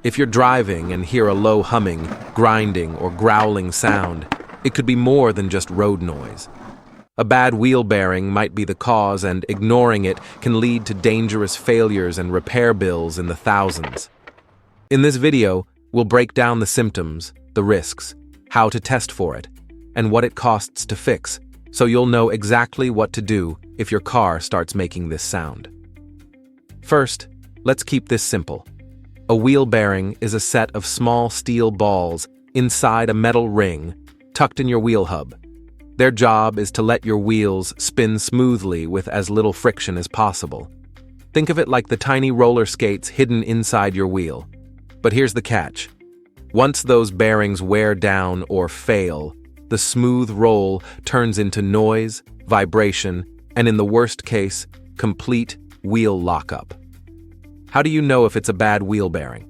If you're driving and hear a low humming, grinding, or growling sound, it could be more than just road noise. A bad wheel bearing might be the cause, and ignoring it can lead to dangerous failures and repair bills in the thousands. In this video, we'll break down the symptoms, the risks, how to test for it, and what it costs to fix, so you'll know exactly what to do if your car starts making this sound. First, let's keep this simple. A wheel bearing is a set of small steel balls inside a metal ring tucked in your wheel hub. Their job is to let your wheels spin smoothly with as little friction as possible. Think of it like the tiny roller skates hidden inside your wheel. But here's the catch. Once those bearings wear down or fail, the smooth roll turns into noise, vibration, and in the worst case, complete wheel lockup. How do you know if it's a bad wheel bearing?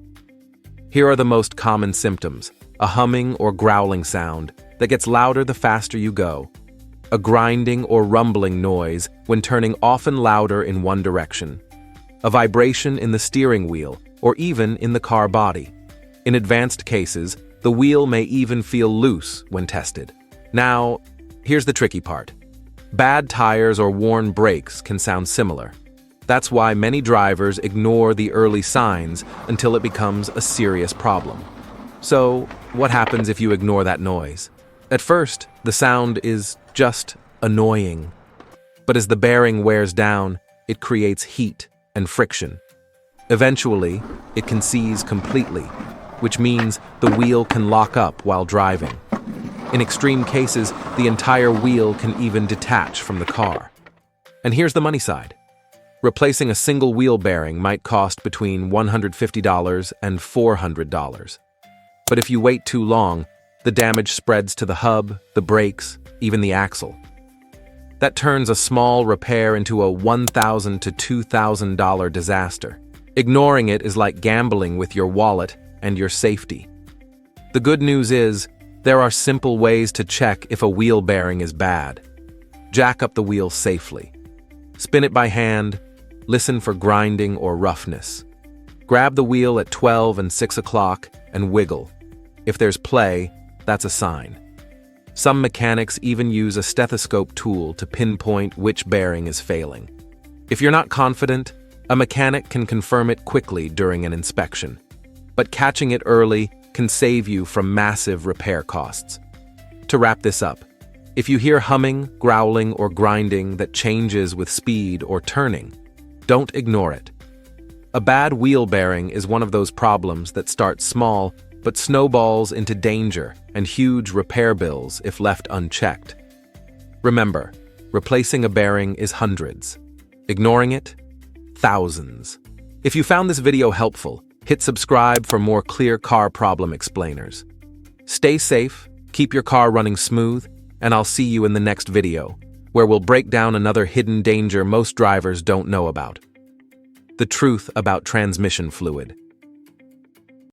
Here are the most common symptoms: a humming or growling sound that gets louder the faster you go, a grinding or rumbling noise when turning often louder in one direction, a vibration in the steering wheel or even in the car body. In advanced cases, the wheel may even feel loose when tested. Now, here's the tricky part. Bad tires or worn brakes can sound similar. That's why many drivers ignore the early signs until it becomes a serious problem. So, what happens if you ignore that noise? At first, the sound is just annoying. But as the bearing wears down, it creates heat and friction. Eventually, it can seize completely, which means the wheel can lock up while driving. In extreme cases, the entire wheel can even detach from the car. And here's the money side. Replacing a single wheel bearing might cost between $150 and $400. But if you wait too long, the damage spreads to the hub, the brakes, even the axle. That turns a small repair into a $1,000 to $2,000 disaster. Ignoring it is like gambling with your wallet and your safety. The good news is, there are simple ways to check if a wheel bearing is bad. Jack up the wheel safely. Spin it by hand. Listen for grinding or roughness. Grab the wheel at 12 and 6 o'clock and wiggle. If there's play, that's a sign. Some mechanics even use a stethoscope tool to pinpoint which bearing is failing. If you're not confident, a mechanic can confirm it quickly during an inspection. But catching it early can save you from massive repair costs. To wrap this up, if you hear humming, growling, or grinding that changes with speed or turning, don't ignore it. A bad wheel bearing is one of those problems that starts small but snowballs into danger and huge repair bills if left unchecked. Remember, replacing a bearing is hundreds. Ignoring it, thousands. If you found this video helpful, hit subscribe for more clear car problem explainers. Stay safe, keep your car running smooth, and I'll see you in the next video, where we'll break down another hidden danger most drivers don't know about: the truth about transmission fluid.